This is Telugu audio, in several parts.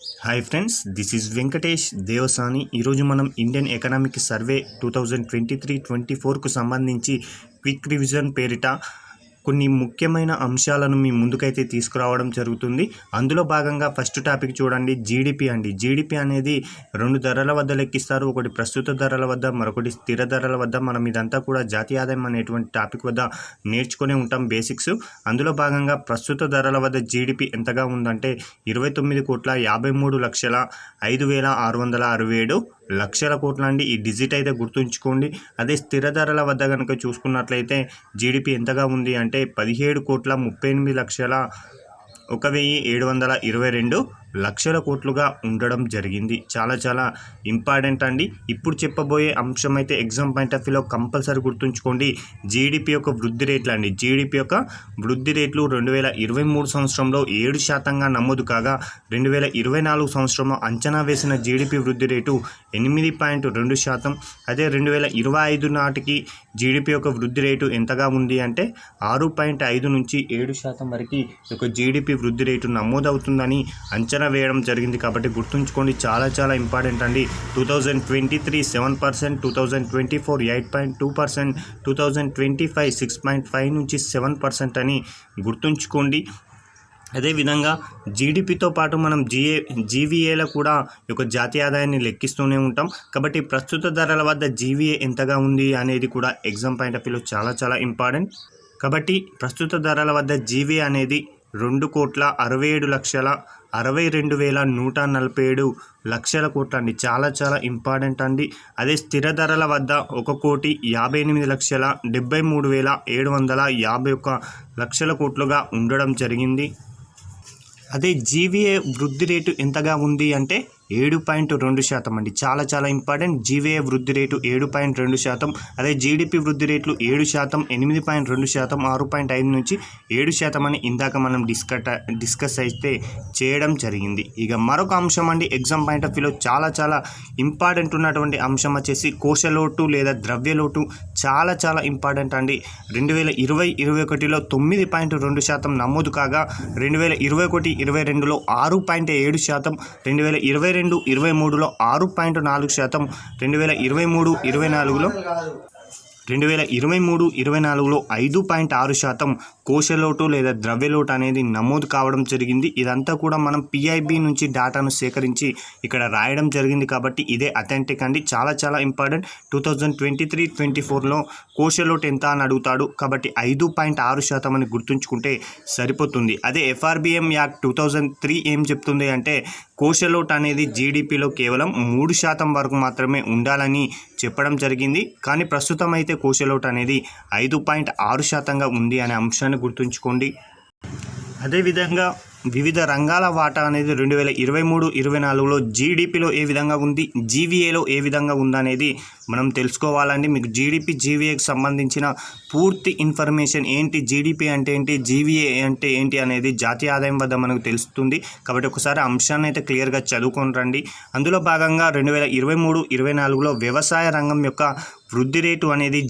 Hi friends, this is Venkatesh Devasani. ఈరోజు మనం ఇండియన్ ఎకనామిక్ సర్వే 2023-24కు సంబంధించి క్విక్ రివిజన్ పేరిట కొన్ని ముఖ్యమైన అంశాలను మీ ముందుకైతే తీసుకురావడం జరుగుతుంది. అందులో భాగంగా ఫస్ట్ టాపిక్ చూడండి, జీడిపి అండి. జీడిపి అనేది రెండు ధరల వద్ద లెక్కిస్తారు. ఒకటి ప్రస్తుత ధరల వద్ద, మరొకటి స్థిర ధరల వద్ద. మనం ఇదంతా కూడా జాతీయ ఆదాయం అనేటువంటి టాపిక్ వద్ద నేర్చుకునే ఉంటాం బేసిక్స్. అందులో భాగంగా ప్రస్తుత ధరల వద్ద జీడిపి ఎంతగా ఉందంటే 29,53,05,667 లక్షల కోట్ల అండి. ఈ డిజిట్ అయితే గుర్తుంచుకోండి. అదే స్థిర ధరల వద్ద కనుక చూసుకున్నట్లయితే జీడిపి ఎంతగా ఉంది అంటే 17,38,1,722 లక్షల కోట్లుగా ఉండడం జరిగింది. చాలా ఇంపార్టెంట్ అండి. ఇప్పుడు చెప్పబోయే అంశం అయితే ఎగ్జామ్ పాయింట్ ఆఫ్ వ్యూలో కంపల్సరీ గుర్తుంచుకోండి. జీడిపి యొక్క వృద్ధి రేట్లు అండి. జీడిపి యొక్క వృద్ధి రేట్లు 2023 సంవత్సరంలో 7% నమోదు కాగా 2024 సంవత్సరంలో అంచనా వేసిన జీడిపి వృద్ధి రేటు 8.2%. అదే 2025 నాటికి జీడిపి యొక్క వృద్ధి రేటు ఎంతగా ఉంది అంటే 6.5 నుంచి 7% వరకు ఒక జీడిపి వృద్ధి రేటు నమోదవుతుందని అంచనా వేయడం జరిగింది. కాబట్టి గుర్తుంచుకోండి, చాలా ఇంపార్టెంట్ అండి. 2023 7%, 2024 8.2%, 2025 6.5 నుంచి 7% అని గుర్తుంచుకోండి. అదేవిధంగా జీడిపితో పాటు మనం జీవీఏలో కూడా ఒక జాతీయ ఆదాయాన్ని లెక్కిస్తూనే ఉంటాం. కాబట్టి ప్రస్తుత ధరల వద్ద జీవీఏ ఎంతగా ఉంది అనేది కూడా ఎగ్జామ్ పాయింట్ ఆఫ్ వ్యూలో చాలా ఇంపార్టెంట్. కాబట్టి ప్రస్తుత ధరల వద్ద జీవీఏ అనేది 2,67,62,147 లక్షల కోట్ల అండి. చాలా ఇంపార్టెంట్ అండి. అదే స్థిర ధరల వద్ద 1,58,73,751 లక్షల కోట్లుగా ఉండడం జరిగింది. అదే జీవీఏ వృద్ధి రేటు ఎంతగా ఉంది అంటే 7.2% అండి. చాలా ఇంపార్టెంట్. జీవీఏ వృద్ధి రేటు 7.2%. అదే జీడిపి వృద్ధి రేట్లు 7%, 8.2%, 6.5 నుంచి 7% అని ఇందాక మనం డిస్కస్ అయితే చేయడం జరిగింది. ఇక మరొక అంశం అండి, ఎగ్జామ్ పాయింట్ ఆఫ్ వ్యూలో చాలా ఇంపార్టెంట్ ఉన్నటువంటి అంశం వచ్చేసి కోశలోటు లేదా ద్రవ్యలోటు. చాలా ఇంపార్టెంట్ అండి. 2020-21లో 9.2% నమోదు కాగా 2021-22లో 6.7%, 2022-23లో 6.4%, 2023-24లో 5.6% కోశలోటు లేదా ద్రవ్యలోటు అనేది నమోదు కావడం జరిగింది. ఇదంతా కూడా మనం పిఐబి నుంచి డేటాను సేకరించి ఇక్కడ రాయడం జరిగింది. కాబట్టి ఇదే అథెంటిక్ అండి. చాలా ఇంపార్టెంట్. 2023-24లో కోశలోటు ఎంత అని అడుగుతాడు. కాబట్టి 5.6% అని గుర్తుంచుకుంటే సరిపోతుంది. అదే ఎఫ్ఆర్బిఎం యాక్ట్ 2003 ఏం చెప్తుంది అంటే కోశలోటు అనేది జీడిపిలో కేవలం 3% వరకు మాత్రమే ఉండాలని చెప్పడం జరిగింది. కానీ ప్రస్తుతం అయితే కోశలోటు అనేది 5.6%గా ఉంది అనే అంశాన్ని గుర్తుంచుకోండి. అదేవిధంగా వివిధ రంగాల వాటా అనేది 2023-24లో జీడిపిలో ఏ విధంగా ఉంది, జీవీఏలో ఏ విధంగా ఉందనేది మనం తెలుసుకోవాలండి. మీకు జీవీఏకి సంబంధించిన పూర్తి ఇన్ఫర్మేషన్ ఏంటి, జీడిపి అంటే ఏంటి, జీవీఏ అంటే ఏంటి అనేది జాతీయ ఆదాయం వద్ద మనకు తెలుస్తుంది. కాబట్టి ఒకసారి అంశాన్ని అయితే క్లియర్గా చదువుకొని రండి. అందులో భాగంగా 2023-24లో వ్యవసాయ రంగం యొక్క వృద్ధి రేటు అనేది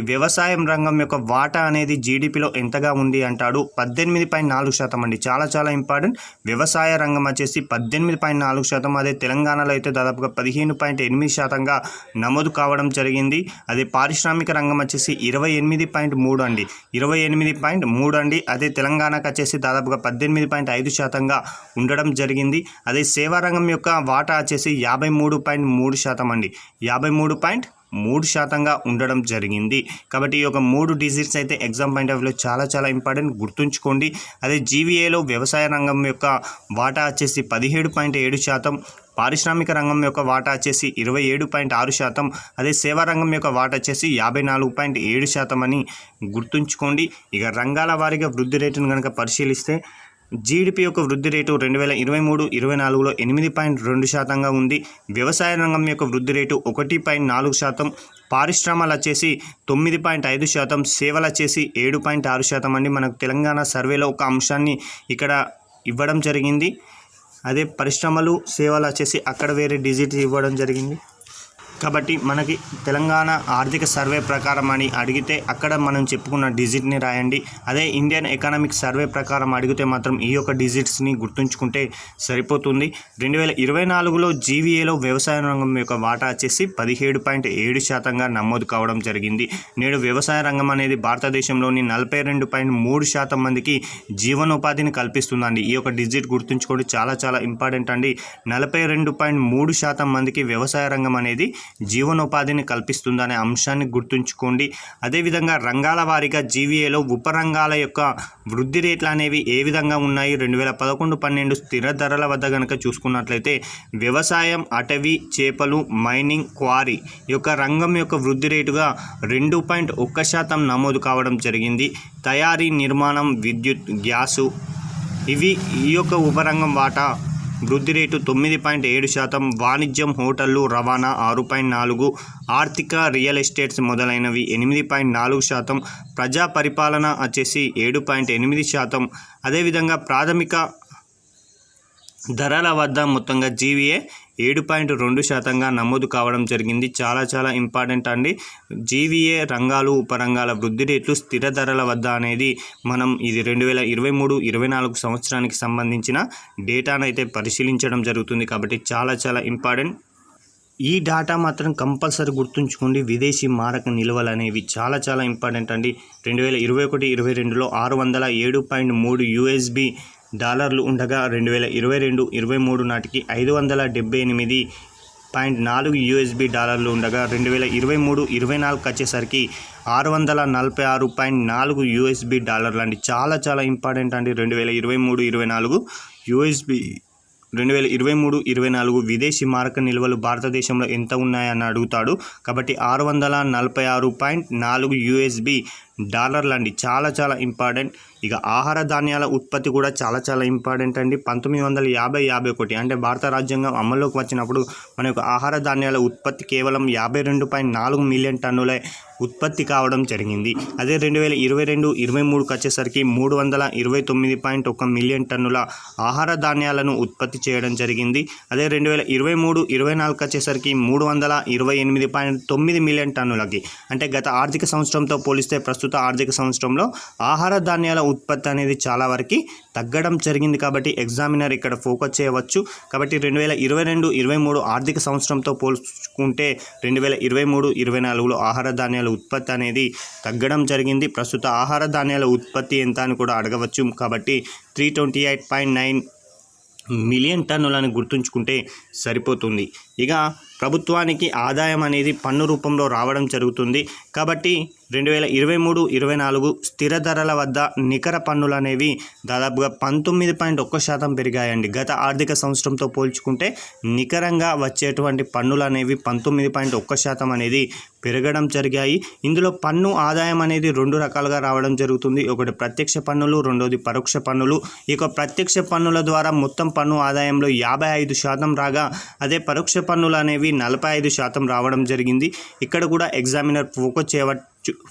వ్యవసాయం రంగం యొక్క వాటా అనేది జీడిపిలో ఎంతగా ఉంది అంటాడు. 18.4% అండి. చాలా ఇంపార్టెంట్. వ్యవసాయ రంగం వచ్చేసి 18.4%. అదే తెలంగాణలో అయితే దాదాపుగా 15.8%గా నమోదు కావడం జరిగింది. అదే పారిశ్రామిక రంగం వచ్చేసి 28.3 అండి. 28.3 అండి. అదే తెలంగాణకు వచ్చేసి దాదాపుగా 18.5%గా ఉండడం జరిగింది. అదే సేవా రంగం యొక్క వాటా వచ్చేసి 53.3% అండి. 53.3%గా ఉండడం జరిగింది. కాబట్టి ఈ యొక్క 3 డిజిట్స్ అయితే ఎగ్జామ్ పాయింట్ ఆఫ్ వ్యూలో చాలా ఇంపార్టెంట్, గుర్తుంచుకోండి. అదే జీవీఏలో వ్యవసాయ రంగం యొక్క వాటా వచ్చేసి 17.7%, పారిశ్రామిక రంగం యొక్క వాటా వచ్చేసి 27.6%, అదే సేవా రంగం యొక్క వాటా వచ్చేసి 54.7% అని గుర్తుంచుకోండి. ఇక రంగాల వారీగా వృద్ధి రేటును కనుక పరిశీలిస్తే జీడిపి యొక్క వృద్ధి రేటు 2023-24లో 8.2%గా ఉంది. వ్యవసాయ రంగం యొక్క వృద్ధి రేటు 1.4%, పారిశ్రమలు వచ్చేసి 9.5%, సేవలు వచ్చేసి 7.6% అండి. మనకు తెలంగాణ సర్వేలో ఒక అంశాన్ని ఇక్కడ ఇవ్వడం జరిగింది. అదే పరిశ్రమలు సేవలు వచ్చేసి అక్కడ వేరే డిజిట్ ఇవ్వడం జరిగింది. కాబట్టి మనకి తెలంగాణ ఆర్థిక సర్వే ప్రకారం అని అడిగితే అక్కడ మనం చెప్పుకున్న డిజిట్ని రాయండి. అదే ఇండియన్ ఎకనామిక్ సర్వే ప్రకారం అడిగితే మాత్రం ఈ యొక్క డిజిట్స్ని గుర్తుంచుకుంటే సరిపోతుంది. 2024లో జీవీఏలో వ్యవసాయ రంగం యొక్క వాటా వచ్చేసి 17.7% నమోదు కావడం జరిగింది. నేడు వ్యవసాయ రంగం అనేది భారతదేశంలోని 42.3% మందికి జీవనోపాధిని కల్పిస్తుందండి. ఈ యొక్క డిజిట్ గుర్తుంచుకోండి, చాలా చాలా ఇంపార్టెంట్ అండి. 42.3% మందికి వ్యవసాయ రంగం అనేది జీవనోపాధిని కల్పిస్తుందనే అంశాన్ని గుర్తుంచుకోండి. అదేవిధంగా రంగాల వారీగా జీవీఏలో ఉపరంగాల యొక్క వృద్ధి రేట్లు అనేవి ఏ విధంగా ఉన్నాయి? 2011-12 స్థిర ధరల వద్ద కనుక చూసుకున్నట్లయితే వ్యవసాయం, అటవీ, చేపలు, మైనింగ్, క్వారీ యొక్క రంగం యొక్క వృద్ధి రేటుగా 2.1% నమోదు కావడం జరిగింది. తయారీ, నిర్మాణం, విద్యుత్, గ్యాసు ఇవి ఈ యొక్క ఉపరంగం వాటా వృద్ధి రేటు 9.7%, వాణిజ్యం, హోటళ్లు, రవాణా 6.4%, ఆర్థిక, రియల్ ఎస్టేట్స్ మొదలైనవి 8.4%, ప్రజా పరిపాలన వచ్చేసి 7.8%. అదేవిధంగా ప్రాథమిక ధరల వద్ద మొత్తంగా జీవీఏ 7.2% నమోదు కావడం జరిగింది. చాలా చాలా ఇంపార్టెంట్ అండి. జీవీఏ రంగాలు, ఉపరంగాల వృద్ధి రేట్లు స్థిర ధరల వద్ద అనేది మనం ఇది 2023-24 సంవత్సరానికి సంబంధించిన డేటాను అయితే పరిశీలించడం జరుగుతుంది. కాబట్టి చాలా చాలా ఇంపార్టెంట్. ఈ డేటా మాత్రం కంపల్సరీ గుర్తుంచుకోండి. విదేశీ మారక నిల్వలు అనేవి చాలా చాలా ఇంపార్టెంట్ అండి. 2021-22లో 607.3 యూఎస్బీ డాలర్లు ఉండగా 2022-23 నాటికి 578.4 యూఎస్బీ డాలర్లు ఉండగా 2023-24 వచ్చేసరికి 646.4 యూఎస్బీ డాలర్లు అండి. చాలా చాలా ఇంపార్టెంట్ అండి. 2023-24 యూఎస్బీ 2023-24 విదేశీ మారక నిల్వలు భారతదేశంలో ఎంత ఉన్నాయని అడుగుతాడు. కాబట్టి 646.4 యూఎస్బీ డాలర్లు అండి. చాలా చాలా ఇంపార్టెంట్. ఇక ఆహార ధాన్యాల ఉత్పత్తి కూడా చాలా చాలా ఇంపార్టెంట్ అండి. 1950-51 అంటే భారత రాజ్యాంగం అమల్లోకి వచ్చినప్పుడు మన యొక్క ఆహార ధాన్యాల ఉత్పత్తి కేవలం 52.4 మిలియన్ టన్నులే ఉత్పత్తి కావడం జరిగింది. అదే 2022-23 వచ్చేసరికి 329.1 మిలియన్ టన్నుల ఆహార ధాన్యాలను ఉత్పత్తి చేయడం జరిగింది. అదే 2023-24 వచ్చేసరికి 328.9 మిలియన్ టన్నులకి, అంటే గత ఆర్థిక సంవత్సరంతో పోలిస్తే ప్రస్తుత ఆర్థిక సంవత్సరంలో ఆహార ధాన్యాల ఉత్పత్తి అనేది చాలా వరకు తగ్గడం జరిగింది. కాబట్టి ఎగ్జామినర్ ఇక్కడ ఫోకస్ చేయవచ్చు. కాబట్టి 2022-23 ఆర్థిక సంవత్సరంతో పోల్చుకుంటే 2023-24లో ఆహార ధాన్యాల ఉత్పత్తి అనేది తగ్గడం జరిగింది. ప్రస్తుత ఆహార ధాన్యాల ఉత్పత్తి ఎంత అని కూడా అడగవచ్చు. కాబట్టి 328.9 మిలియన్ టన్నులను గుర్తుంచుకుంటే సరిపోతుంది. ఇక ప్రభుత్వానికి ఆదాయం అనేది పన్ను రూపంలో రావడం జరుగుతుంది. కాబట్టి 2023-24 స్థిర ధరల వద్ద నికర పన్నులు అనేవి దాదాపుగా 19.1% పెరిగాయండి. గత ఆర్థిక సంవత్సరంతో పోల్చుకుంటే నికరంగా వచ్చేటువంటి పన్నులు అనేవి 19.1% అనేది పెరగడం జరిగాయి. ఇందులో పన్ను ఆదాయం అనేది 2 రకాలుగా రావడం జరుగుతుంది. ఒకటి ప్రత్యక్ష పన్నులు, రెండోది పరోక్ష పన్నులు. ఇక ప్రత్యక్ష పన్నుల ద్వారా మొత్తం పన్ను ఆదాయంలో 55% రాగా, అదే పరోక్ష పన్నులు అనేవి 45% రావడం జరిగింది. ఇక్కడ కూడా ఎగ్జామినర్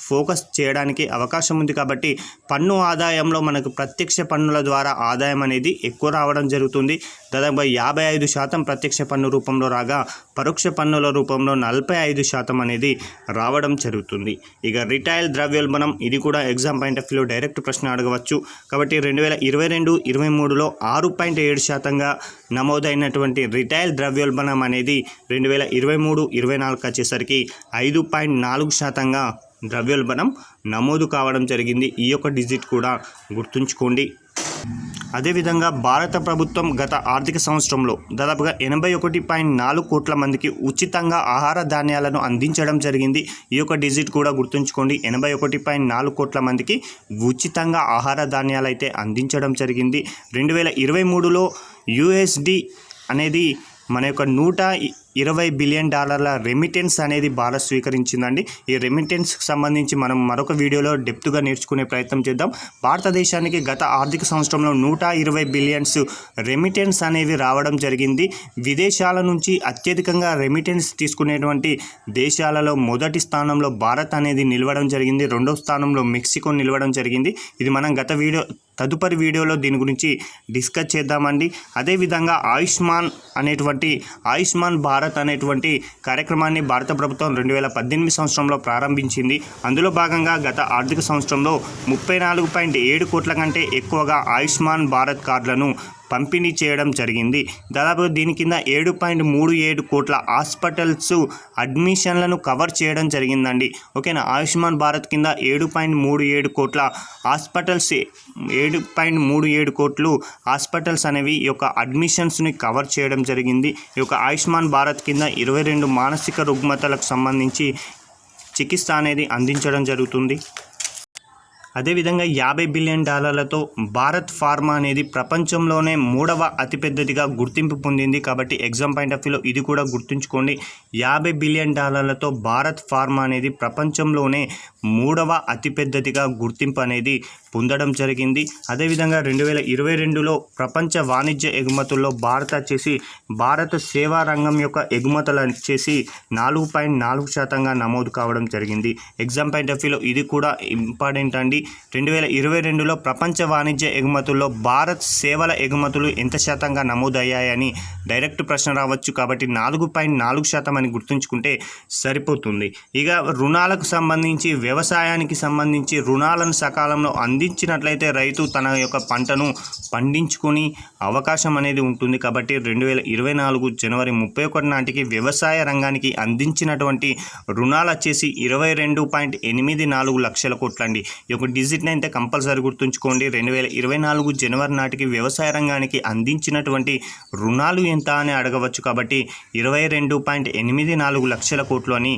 ఫోకస్ చేయడానికి అవకాశం ఉంది. కాబట్టి పన్ను ఆదాయంలో మనకు ప్రత్యక్ష పన్నుల ద్వారా ఆదాయం అనేది ఎక్కువ రావడం జరుగుతుంది. దాదాపుగా 55% ప్రత్యక్ష పన్ను రూపంలో రాగా, పరోక్ష పన్నుల రూపంలో 45% అనేది రావడం జరుగుతుంది. ఇక రిటైల్ ద్రవ్యోల్బణం, ఇది కూడా ఎగ్జామ్ పాయింట్ ఆఫ్ వ్యూలో డైరెక్ట్ ప్రశ్న అడగవచ్చు. కాబట్టి 2022-23లో 6.7%గా నమోదైనటువంటి రిటైల్ ద్రవ్యోల్బణం అనేది 2023-24 వచ్చేసరికి 5.4%గా ద్రవ్యోల్బణం నమోదు కావడం జరిగింది. ఈ యొక్క డిజిట్ కూడా గుర్తుంచుకోండి. అదేవిధంగా భారత ప్రభుత్వం గత ఆర్థిక సంవత్సరంలో దాదాపుగా 81.4 కోట్ల మందికి ఉచితంగా ఆహార ధాన్యాలను అందించడం జరిగింది. ఈ యొక్క డిజిట్ కూడా గుర్తుంచుకోండి. 81.4 కోట్ల మందికి ఉచితంగా ఆహార ధాన్యాలు అయితే అందించడం జరిగింది. 2023లో యూఎస్డి అనేది మన యొక్క 120 బిలియన్ డాలర్ల రెమిటెన్స్ అనేది భారత్ స్వీకరించిందండి. ఈ రెమిటెన్స్కి సంబంధించి మనం మరొక వీడియోలో డెప్త్గా నేర్చుకునే ప్రయత్నం చేద్దాం. భారతదేశానికి గత ఆర్థిక సంవత్సరంలో 120 బిలియన్స్ రెమిటెన్స్ అనేవి రావడం జరిగింది. విదేశాల నుంచి అత్యధికంగా రెమిటెన్స్ తీసుకునేటువంటి దేశాలలో మొదటి స్థానంలో భారత్ అనేది నిలవడం జరిగింది. రెండో స్థానంలో మెక్సికో నిలవడం జరిగింది. ఇది మనం తదుపరి వీడియోలో దీని గురించి డిస్కస్ చేద్దామండి. అదేవిధంగా ఆయుష్మాన్ భారత్ భారత్ అనేటువంటి కార్యక్రమాన్ని భారత ప్రభుత్వం 2018 సంవత్సరంలో ప్రారంభించింది. అందులో భాగంగా గత ఆర్థిక సంవత్సరంలో 34.7 కోట్ల కంటే ఎక్కువగా ఆయుష్మాన్ భారత్ కార్డులను పంపిణీ చేయడం జరిగింది. దాదాపు దీని కింద 7.37 కోట్ల హాస్పిటల్స్ అడ్మిషన్లను కవర్ చేయడం జరిగిందండి. ఓకేనా, ఆయుష్మాన్ భారత్ కింద 7.37 కోట్ల హాస్పిటల్స్ 7.37 కోట్లు హాస్పిటల్స్ అనేవి ఈ యొక్క అడ్మిషన్స్ని కవర్ చేయడం జరిగింది. ఈ యొక్క ఆయుష్మాన్ భారత్ కింద 22 మానసిక రుగ్మతలకు సంబంధించి చికిత్స అనేది అందించడం జరుగుతుంది. అదేవిధంగా $50 బిలియన్ భారత్ ఫార్మా అనేది ప్రపంచంలోనే 3వ అతిపెద్దదిగా గుర్తింపు పొందింది. కాబట్టి ఎగ్జామ్ పాయింట్ ఆఫ్ వ్యూలో ఇది కూడా గుర్తుంచుకోండి. $50 బిలియన్ భారత్ ఫార్మా అనేది ప్రపంచంలోనే 3వ అతిపెద్దదిగా గుర్తింపు అనేది పొందడం జరిగింది. అదేవిధంగా 2022లో ప్రపంచ వాణిజ్య ఎగుమతుల్లో భారత సేవా రంగం యొక్క ఎగుమతులు వచ్చేసి 4.4% నమోదు కావడం జరిగింది. ఎగ్జామ్ పాయింట్ ఆఫ్ వ్యూలో ఇది కూడా ఇంపార్టెంట్ అండి. 2022లో ప్రపంచ వాణిజ్య ఎగుమతుల్లో భారత్ సేవల ఎగుమతులు ఎంత శాతంగా నమోదయ్యాయని డైరెక్ట్ ప్రశ్న రావచ్చు. కాబట్టి 4.4% అని గుర్తుంచుకుంటే సరిపోతుంది. ఇక రుణాలకు సంబంధించి, వ్యవసాయానికి సంబంధించి రుణాలను సకాలంలో అందించినట్లయితే రైతు తన యొక్క పంటను పండించుకుని అవకాశం అనేది ఉంటుంది. కాబట్టి 2024 జనవరి 31 నాటికి వ్యవసాయ రంగానికి అందించినటువంటి రుణాలు వచ్చేసి 22.84 లక్షల కోట్లండి. ఈ యొక్క డిజిట్ని అయితే కంపల్సరీ గుర్తుంచుకోండి. 2024 జనవరి నాటికి వ్యవసాయ రంగానికి అందించినటువంటి రుణాలు ఎంత అని అడగవచ్చు. కాబట్టి 22.84 లక్షల కోట్లు అని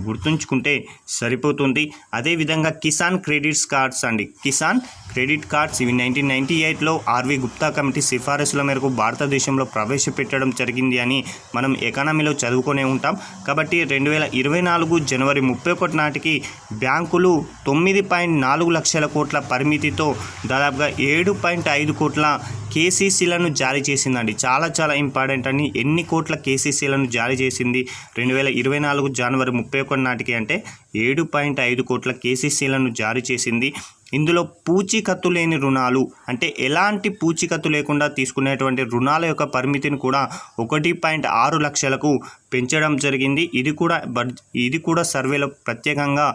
గుర్తుంచుకుంటే సరిపోతుంది. అదేవిధంగా కిసాన్ క్రెడిట్స్ కార్డ్స్ అండి, కిసాన్ క్రెడిట్ కార్డ్స్ ఇవి 1998లో ఆర్వి గుప్తా కమిటీ సిఫారసుల మేరకు భారతదేశంలో ప్రవేశపెట్టడం జరిగింది అని మనం ఎకానమీలో చదువుకునే ఉంటాం. కాబట్టి 2024 జనవరి 31 నాటికి బ్యాంకులు 9.4 లక్షల కోట్ల పరిమితితో దాదాపుగా 7.5 కోట్ల కేసీసీలను జారీ చేసిందండి. చాలా ఇంపార్టెంట్ అని. ఎన్ని కోట్ల కేసీసీలను జారీ చేసింది 2024 జనవరి 31 నాటికి అంటే 7.5 కోట్ల కేసీసీలను జారీ చేసింది. ఇందులో పూచీకత్తు లేని రుణాలు అంటే ఎలాంటి పూచీకత్తు లేకుండా తీసుకునేటువంటి రుణాల యొక్క పరిమితిని కూడా 1.6 లక్షలకు పెంచడం జరిగింది. ఇది కూడా సర్వేలో ప్రత్యేకంగా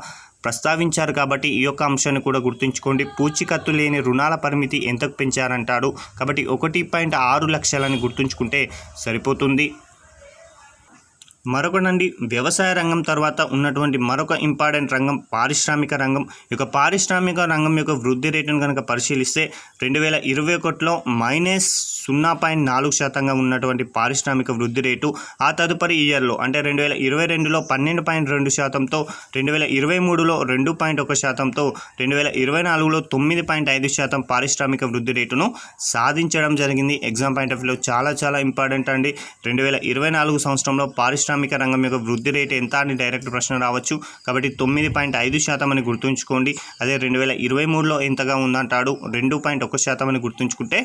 ప్రస్తావించారు. కాబట్టి ఈ యొక్క అంశాన్ని కూడా గుర్తుంచుకోండి. పూచీకత్తు లేని రుణాల పరిమితి ఎంతకు పెంచారంటాడు. కాబట్టి 1.6 లక్షలని గుర్తుంచుకుంటే సరిపోతుంది. మరొకటండి, వ్యవసాయ రంగం తర్వాత ఉన్నటువంటి మరొక ఇంపార్టెంట్ రంగం పారిశ్రామిక రంగం. ఈ యొక్క పారిశ్రామిక రంగం యొక్క వృద్ధి రేటును కనుక పరిశీలిస్తే 2021లో -0.4% ఉన్నటువంటి పారిశ్రామిక వృద్ధి రేటు ఆ తదుపరి ఇయర్లో అంటే 2022లో 12.2%తో, 2023లో 2.1%తో, 2024లో 9.5% పారిశ్రామిక వృద్ధి రేటును సాధించడం జరిగింది. ఎగ్జామ్ పాయింట్ ఆఫ్ వ్యూలో చాలా ఇంపార్టెంట్ అండి. 2024 సంవత్సరంలో పారిశ్రామిక రంగం యొక్క వృద్ధి రేటు ఎంత అని డైరెక్ట్ ప్రశ్న రావచ్చు. కాబట్టి 9.5% అని గుర్తుంచుకోండి. అదే 2023లో ఎంతగా ఉందంటాడు, 2.1% అని గుర్తుంచుకుంటే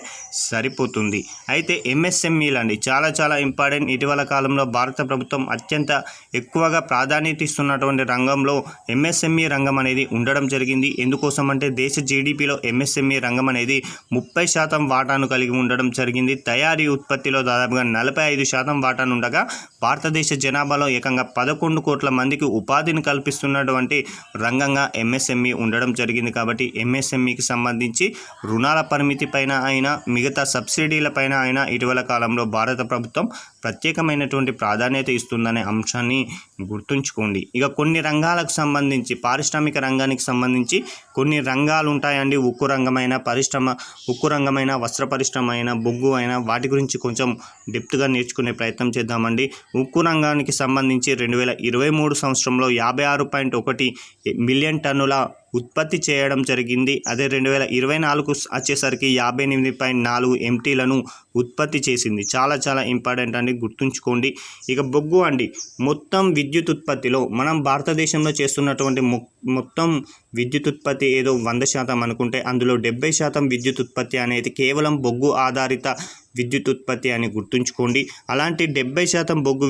సరిపోతుంది. అయితే ఎంఎస్ఎంఈలు అండి చాలా ఇంపార్టెంట్. ఇటీవల కాలంలో భారత ప్రభుత్వం అత్యంత ఎక్కువగా ప్రాధాన్యత ఇస్తున్నటువంటి రంగంలో ఎంఎస్ఎంఈ రంగం అనేది ఉండడం జరిగింది. ఎందుకోసం అంటే దేశ జీడిపిలో ఎంఎస్ఎంఈ రంగం అనేది 30% వాటాను కలిగి ఉండడం జరిగింది. తయారీ ఉత్పత్తిలో దాదాపుగా 45% వాటాను ఉండగా భారతదేశ జనాభాలో ఏకంగా 11 కోట్ల మందికి ఉపాధిని కల్పిస్తున్నటువంటి రంగంగా ఎంఎస్ఎంఈ ఉండడం జరిగింది. కాబట్టి ఎంఎస్ఎంఈకి సంబంధించి రుణాల పరిమితి పైన అయినా మిగతా సబ్సిడీల పైన అయినా ఇటీవల కాలంలో భారత ప్రభుత్వం ప్రత్యేకమైనటువంటి ప్రాధాన్యత ఇస్తుందనే అంశాన్ని గుర్తుంచుకోండి. ఇక కొన్ని రంగాలకు సంబంధించి, పారిశ్రామిక రంగానికి సంబంధించి కొన్ని రంగాలు ఉంటాయండి. ఉక్కు రంగమైన వస్త్ర పరిశ్రమ అయినా, బొగ్గు అయినా, వాటి గురించి కొంచెం డెప్త్గా నేర్చుకునే ప్రయత్నం చేద్దామండి. ఉక్కు రంగానికి సంబంధించి 2023 సంవత్సరంలో 56.1 మిలియన్ టన్నుల ఉత్పత్తి చేయడం జరిగింది. అదే 2024 వచ్చేసరికి 58.4 ఎంటీలను ఉత్పత్తి చేసింది. చాలా ఇంపార్టెంట్ అండి, గుర్తుంచుకోండి. ఇక బొగ్గు అండి, మొత్తం విద్యుత్ ఉత్పత్తిలో మనం భారతదేశంలో చేస్తున్నటువంటి మొత్తం విద్యుత్ ఉత్పత్తి ఏదో 100% అనుకుంటే అందులో 70% విద్యుత్ ఉత్పత్తి అనేది కేవలం బొగ్గు ఆధారిత విద్యుత్ ఉత్పత్తి అని గుర్తుంచుకోండి. అలాంటి 70% బొగ్గు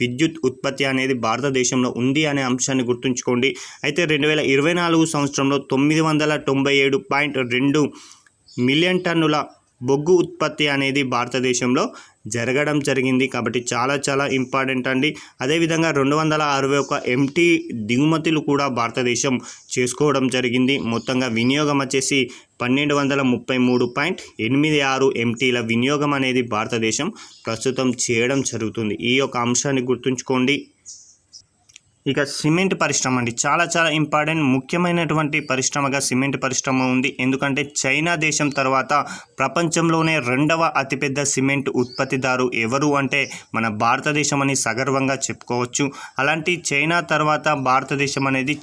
విద్యుత్ ఉత్పత్తి అనేది భారతదేశంలో ఉంది అనే అంశాన్ని గుర్తుంచుకోండి. అయితే 2024 సంవత్సరంలో 997.2 మిలియన్ టన్నుల బొగ్గు ఉత్పత్తి అనేది భారతదేశంలో జరగడం జరిగింది కాబట్టి చాలా చాలా ఇంపార్టెంట్ అండి. అదేవిధంగా 261 MT దిగుమతులు కూడా భారతదేశం చేసుకోవడం జరిగింది. మొత్తంగా వినియోగం వచ్చేసి 1233.86 MTల వినియోగం అనేది భారతదేశం ప్రస్తుతం చేయడం జరుగుతుంది. ఈ యొక్క అంశాన్ని గుర్తుంచుకోండి. ఇక సిమెంట్ పరిశ్రమ అండి, చాలా చాలా ఇంపార్టెంట్ ముఖ్యమైనటువంటి పరిశ్రమగా సిమెంట్ పరిశ్రమ ఉంది. ఎందుకంటే చైనా దేశం తర్వాత ప్రపంచంలోనే 2వ అతిపెద్ద సిమెంట్ ఉత్పత్తిదారు ఎవరు అంటే మన భారతదేశం అని సగర్వంగా చెప్పుకోవచ్చు. అలాంటి చైనా తర్వాత భారతదేశం అనేది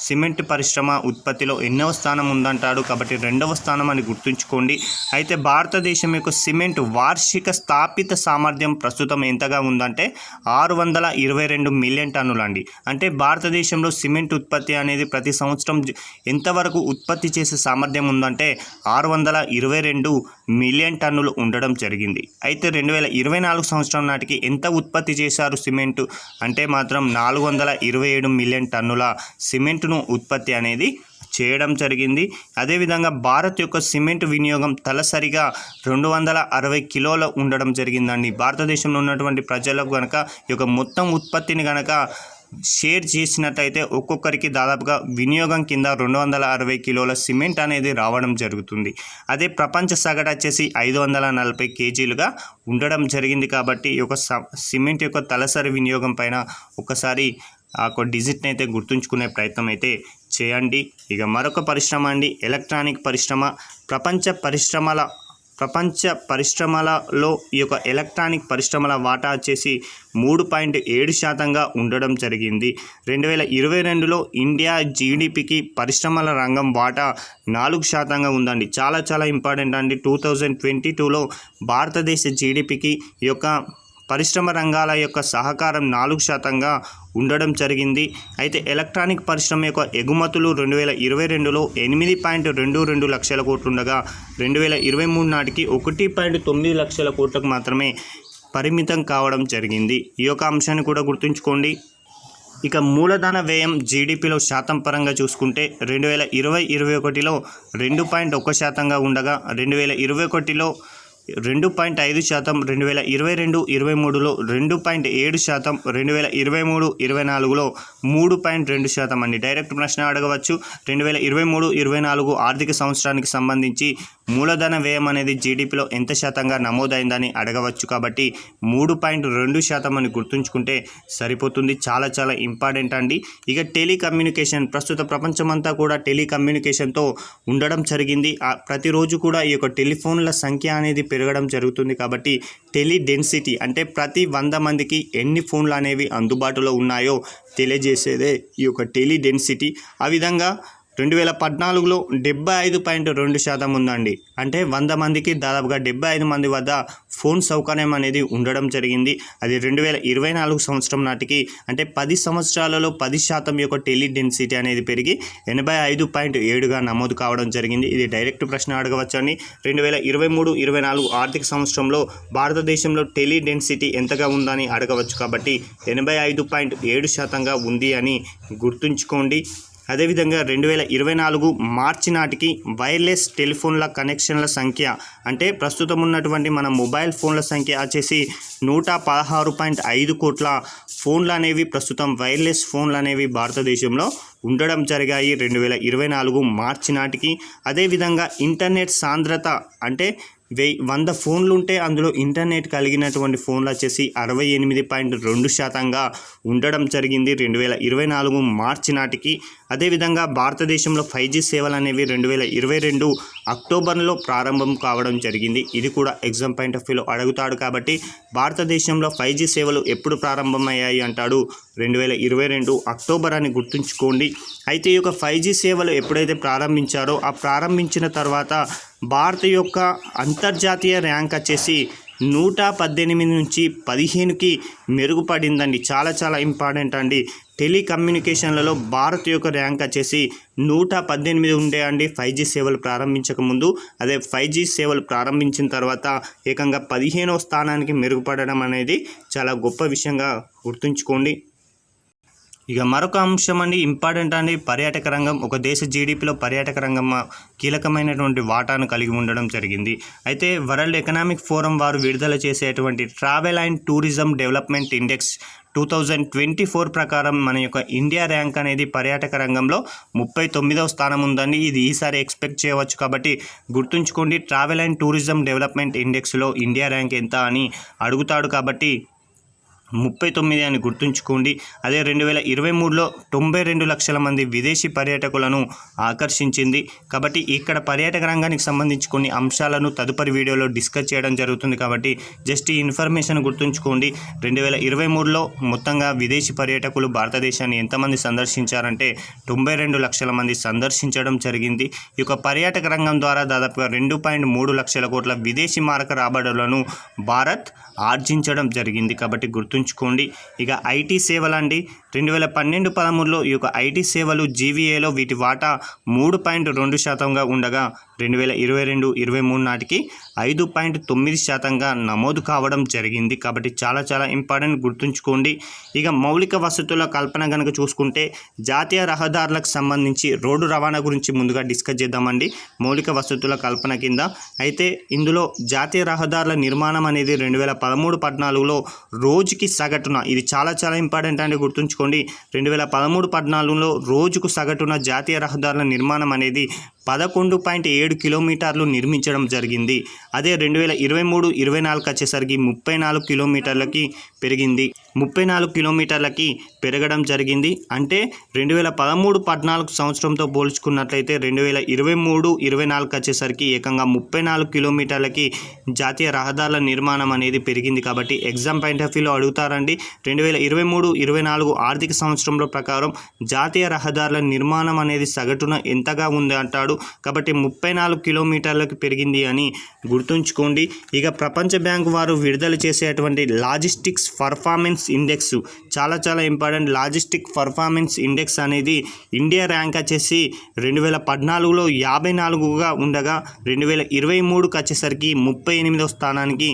సిమెంట్ పరిశ్రమ ఉత్పత్తిలో ఎన్నవ స్థానం ఉందంటాడు, కాబట్టి 2వ స్థానం అని గుర్తుంచుకోండి. అయితే భారతదేశం యొక్క సిమెంట్ వార్షిక స్థాపిత సామర్థ్యం ప్రస్తుతం ఎంతగా ఉందంటే 622 మిలియన్ టన్నులు అండి. అంటే భారతదేశంలో సిమెంట్ ఉత్పత్తి అనేది ప్రతి సంవత్సరం ఎంతవరకు ఉత్పత్తి చేసే సామర్థ్యం ఉందంటే 622 మిలియన్ టన్నులు ఉండడం జరిగింది. అయితే 2024 సంవత్సరం నాటికి ఎంత ఉత్పత్తి చేశారు సిమెంటు అంటే మాత్రం 427 మిలియన్ టన్నుల సిమెంటును ఉత్పత్తి అనేది చేయడం జరిగింది. అదేవిధంగా భారత్ యొక్క సిమెంట్ వినియోగం తలసరిగా 260 కిలోల ఉండడం జరిగిందండి. భారతదేశంలో ఉన్నటువంటి ప్రజలకు కనుక ఈ యొక్క మొత్తం ఉత్పత్తిని కనుక షేర్ చేసినట్టయితే ఒక్కొక్కరికి దాదాపుగా వినియోగం కింద 260 కిలోల సిమెంట్ అనేది రావడం జరుగుతుంది. అదే ప్రపంచ సగటు వచ్చేసి 540 కేజీలుగా ఉండడం జరిగింది. కాబట్టి ఈ యొక్క సిమెంట్ యొక్క తలసరి వినియోగం పైన ఒకసారి ఆ డిజిట్ని అయితే గుర్తుంచుకునే ప్రయత్నం అయితే చేయండి. ఇక మరొక పరిశ్రమ అండి, ఎలక్ట్రానిక్ పరిశ్రమ. ప్రపంచ పరిశ్రమలలో ఈ యొక్క ఎలక్ట్రానిక్ పరిశ్రమల వాటా వచ్చేసి 3.7% ఉండడం జరిగింది. 2022లో ఇండియా జీడిపికి పరిశ్రమల రంగం వాటా 4% ఉందండి. చాలా చాలా ఇంపార్టెంట్ అండి. 2022లో భారతదేశ జీడిపికి ఈ యొక్క పరిశ్రమ రంగాల యొక్క సహకారం 4%గా ఉండడం జరిగింది. అయితే ఎలక్ట్రానిక్ పరిశ్రమ యొక్క ఎగుమతులు 2022లో 8.22 లక్షల కోట్లు ఉండగా 2023 నాటికి 1.9 లక్షల కోట్లకు మాత్రమే పరిమితం కావడం జరిగింది. ఈ యొక్క అంశాన్ని కూడా గుర్తుంచుకోండి. ఇక మూలధన వ్యయం జీడిపిలో శాతం పరంగా చూసుకుంటే 2020-21లో 2.1%గా ఉండగా 2021లో 2.5%, 2022-23లో 2.7%, 2023-24లో 3.2% అండి. డైరెక్ట్ ప్రశ్న అడగవచ్చు. 2023-24 ఆర్థిక సంవత్సరానికి సంబంధించి మూలధన వ్యయం అనేది జీడిపిలో ఎంత శాతంగా నమోదైందని అడగవచ్చు. కాబట్టి 3.2% అని గుర్తుంచుకుంటే సరిపోతుంది. చాలా చాలా ఇంపార్టెంట్ అండి. ఇక టెలికమ్యూనికేషన్, ప్రస్తుత ప్రపంచమంతా కూడా టెలికమ్యూనికేషన్తో ఉండడం జరిగింది. ప్రతిరోజు కూడా ఈ యొక్క టెలిఫోన్ల సంఖ్య అనేది పెరగడం జరుగుతుంది. కాబట్టి టెలి డెన్సిటీ అంటే ప్రతి 100 మందికి ఎన్ని ఫోన్లు అనేవి అందుబాటులో ఉన్నాయో తెలియజేసేదే ఈ యొక్క టెలి డెన్సిటీ. ఆ విధంగా 2014లో 75.2% ఉందండి. అంటే 100 మందికి దాదాపుగా 75 మంది వద్ద ఫోన్ సౌకర్యం అనేది ఉండడం జరిగింది. అది 2024 సంవత్సరం నాటికి అంటే 10 సంవత్సరాలలో 10% యొక్క టెలి డెన్సిటీ అనేది పెరిగి 85.7గా నమోదు కావడం జరిగింది. ఇది డైరెక్ట్ ప్రశ్న అడగవచ్చండి. 2023-24 ఆర్థిక సంవత్సరంలో భారతదేశంలో టెలి డెన్సిటీ ఎంతగా ఉందని అడగవచ్చు. కాబట్టి 85.7%గా ఉంది అని గుర్తుంచుకోండి. అదేవిధంగా 2024 మార్చి నాటికి వైర్లెస్ టెలిఫోన్ల కనెక్షన్ల సంఖ్య అంటే ప్రస్తుతం ఉన్నటువంటి మన మొబైల్ ఫోన్ల సంఖ్య వచ్చేసి 116.5 కోట్ల ఫోన్లు అనేవి ప్రస్తుతం వైర్లెస్ ఫోన్లు అనేవి భారతదేశంలో ఉండడం జరిగాయి 2024 మార్చి నాటికి. అదేవిధంగా ఇంటర్నెట్ సాంద్రత అంటే 100 ఫోన్లు ఉంటే అందులో ఇంటర్నెట్ కలిగినటువంటి ఫోన్లు వచ్చేసి 68.2%గా ఉండడం జరిగింది 2024 మార్చి నాటికి. అదేవిధంగా భారతదేశంలో 5G సేవలు అనేవి 2022 అక్టోబర్లో ప్రారంభం కావడం జరిగింది. ఇది కూడా ఎగ్జామ్ పాయింట్ ఆఫ్ వ్యూలో అడుగుతాడు. కాబట్టి భారతదేశంలో 5G సేవలు ఎప్పుడు ప్రారంభమయ్యాయి అంటాడు, 2022 అక్టోబర్ అని గుర్తుంచుకోండి. అయితే ఈ యొక్క 5G సేవలు ఎప్పుడైతే ప్రారంభించారో ఆ ప్రారంభించిన తర్వాత భారత్ యొక్క అంతర్జాతీయ ర్యాంక్ వచ్చేసి 118 నుంచి 15కి మెరుగుపడిందండి. చాలా చాలా ఇంపార్టెంట్ అండి. టెలికమ్యూనికేషన్లలో భారత్ యొక్క ర్యాంక్ వచ్చేసి 118 ఉండే అండి 5G సేవలు ప్రారంభించక ముందు. అదే 5G సేవలు ప్రారంభించిన తర్వాత ఏకంగా 15వ స్థానానికి మెరుగుపడడం అనేది చాలా గొప్ప విషయంగా గుర్తుంచుకోండి. ఇక మరొక అంశం అండి, ఇంపార్టెంట్ అండి, పర్యాటక రంగం. ఒక దేశ జీడిపిలో పర్యాటక రంగం కీలకమైనటువంటి వాటాను కలిగి ఉండడం జరిగింది. అయితే వరల్డ్ ఎకనామిక్ ఫోరం వారు విడుదల చేసేటువంటి travel and tourism development index 2024 ప్రకారం మన యొక్క ఇండియా ర్యాంక్ అనేది పర్యాటక రంగంలో 39వ స్థానం ఉందండి. ఇది ఈసారి ఎక్స్పెక్ట్ చేయవచ్చు కాబట్టి గుర్తుంచుకోండి. ట్రావెల్ అండ్ టూరిజం డెవలప్మెంట్ ఇండెక్స్లో ఇండియా ర్యాంక్ ఎంత అని అడుగుతాడు కాబట్టి 39 అని గుర్తుంచుకోండి. అదే 2023లో 92 లక్షల మంది విదేశీ పర్యాటకులను ఆకర్షించింది. కాబట్టి ఇక్కడ పర్యాటక రంగానికి సంబంధించి కొన్ని అంశాలను తదుపరి వీడియోలో డిస్కస్ చేయడం జరుగుతుంది. కాబట్టి జస్ట్ ఈ ఇన్ఫర్మేషన్ గుర్తుంచుకోండి. 2023లో మొత్తంగా విదేశీ పర్యాటకులు భారతదేశాన్ని ఎంతమంది సందర్శించారంటే 92 లక్షల మంది సందర్శించడం జరిగింది. ఈ యొక్క పర్యాటక రంగం ద్వారా దాదాపుగా 2.3 లక్షల కోట్ల విదేశీ మారక రాబడులను భారత్ ఆర్జించడం జరిగింది. కాబట్టి గుర్తుంచుకోండి. ఇక ఐటీ సేవలు అండి, 2012-13లో ఈ యొక్క ఐటీ సేవలు జీవీఏలో వీటి వాటా 3.2% ఉండగా 2022-23 నాటికి 5.9% నమోదు కావడం జరిగింది. కాబట్టి చాలా చాలా ఇంపార్టెంట్, గుర్తుంచుకోండి. ఇక మౌలిక వసతుల కల్పన కనుక చూసుకుంటే జాతీయ రహదారులకు సంబంధించి రోడ్డు రవాణా గురించి ముందుగా డిస్కస్ చేద్దామండి. మౌలిక వసతుల కల్పన కింద అయితే ఇందులో జాతీయ రహదారుల నిర్మాణం అనేది 2013-14లో రోజుకి సగటున, ఇది చాలా చాలా ఇంపార్టెంట్ అండి, గుర్తుంచుకోండి. 2013-14లో రోజుకు సగటున జాతీయ రహదారుల నిర్మాణం అనేది 11.7 కిలోమీటర్లు నిర్మించడం జరిగింది. అదే 2023-24 వచ్చేసరికి 34 కిలోమీటర్లకి పెరిగింది. 34 కిలోమీటర్లకి పెరగడం జరిగింది. అంటే 2013-14 సంవత్సరంతో పోల్చుకున్నట్లయితే 2023-24 వచ్చేసరికి ఏకంగా 34 కిలోమీటర్లకి జాతీయ రహదారుల నిర్మాణం అనేది పెరిగింది. కాబట్టి ఎగ్జామ్ పాయింట్ ఆఫ్ వ్యూలో అడుగుతారండి, 2023-24 ఆర్థిక సంవత్సరంలో ప్రకారం జాతీయ రహదారుల నిర్మాణం అనేది సగటున ఎంతగా ఉంది అంటాడు. కాబట్టి 34 కిలోమీటర్లకు పెరిగింది అని గుర్తుంచుకోండి. ఇక ప్రపంచ బ్యాంకు వారు విడుదల చేసేటువంటి లాజిస్టిక్స్ పర్ఫార్మెన్స్ ఇండెక్స్ చాలా చాలా ఇంపార్టెంట్. లాజిస్టిక్ పర్ఫార్మెన్స్ ఇండెక్స్ అనేది ఇండియా ర్యాంక్ వచ్చేసి 2014లో 54గా ఉండగా 2023కి వచ్చేసరికి 38వ స్థానానికి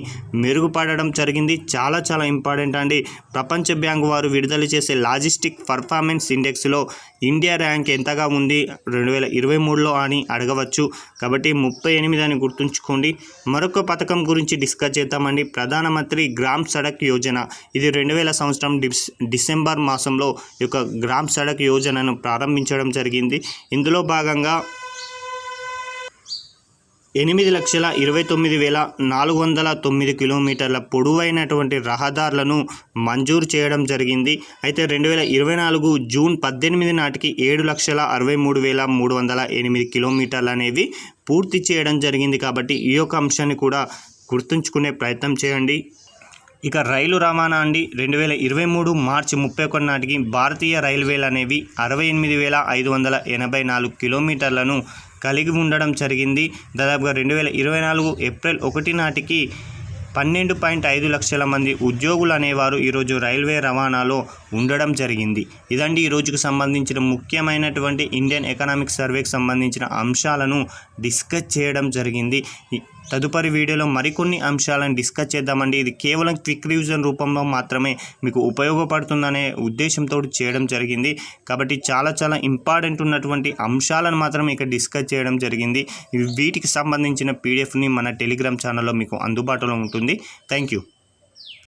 మెరుగుపడడం జరిగింది. చాలా చాలా ఇంపార్టెంట్ అండి. ప్రపంచ బ్యాంకు వారు విడుదల చేసే లాజిస్టిక్ పర్ఫార్మెన్స్ ఇండెక్స్లో ఇండియా ర్యాంక్ ఎంతగా ఉంది 2023లో అని అడగవచ్చు. కాబట్టి 38 అని గుర్తుంచుకోండి. మరొక పథకం గురించి డిస్కస్ చేద్దామండి. ప్రధానమంత్రి గ్రామ్ సడక్ యోజన. ఇది 2000 సంవత్సరం డిసెంబర్ మాసంలో ఈ యొక్క గ్రామ్ సడక్ యోజనను ప్రారంభించడం జరిగింది. ఇందులో భాగంగా 8,29,409 కిలోమీటర్ల పొడవైనటువంటి రహదారులను మంజూరు చేయడం జరిగింది. అయితే 2024 జూన్ 18 నాటికి 7,63,308 కిలోమీటర్లు అనేవి పూర్తి చేయడం జరిగింది. కాబట్టి ఈ యొక్క అంశాన్ని కూడా గుర్తుంచుకునే ప్రయత్నం చేయండి. ఇక రైలు రవాణా అండి, 2023 మార్చి 31 నాటికి భారతీయ రైల్వేలు అనేవి 68,584 కిలోమీటర్లను కలిగి ఉండడం జరిగింది. దాదాపుగా 2024 ఏప్రిల్ 1 నాటికి 12.5 లక్షల మంది ఉద్యోగులు అనేవారు ఈరోజు రైల్వే రవాణాలో ఉండడం జరిగింది. ఇదండి ఈ రోజుకు సంబంధించిన ముఖ్యమైనటువంటి ఇండియన్ ఎకనామిక్ సర్వేకి సంబంధించిన అంశాలను డిస్కస్ చేయడం జరిగింది. తదుపరి వీడియోలో మరికొన్ని అంశాలను డిస్కస్ చేద్దామండి. ఇది కేవలం క్విక్ రివిజన్ రూపంలో మాత్రమే మీకు ఉపయోగపడుతుందనే ఉద్దేశంతో చేయడం జరిగింది. కాబట్టి చాలా చాలా ఇంపార్టెంట్ ఉన్నటువంటి అంశాలను మాత్రం ఇక డిస్కస్ చేయడం జరిగింది. వీటికి సంబంధించిన పీడిఎఫ్ని మన టెలిగ్రామ్ ఛానల్లో మీకు అందుబాటులో ఉంటుంది. Thank you.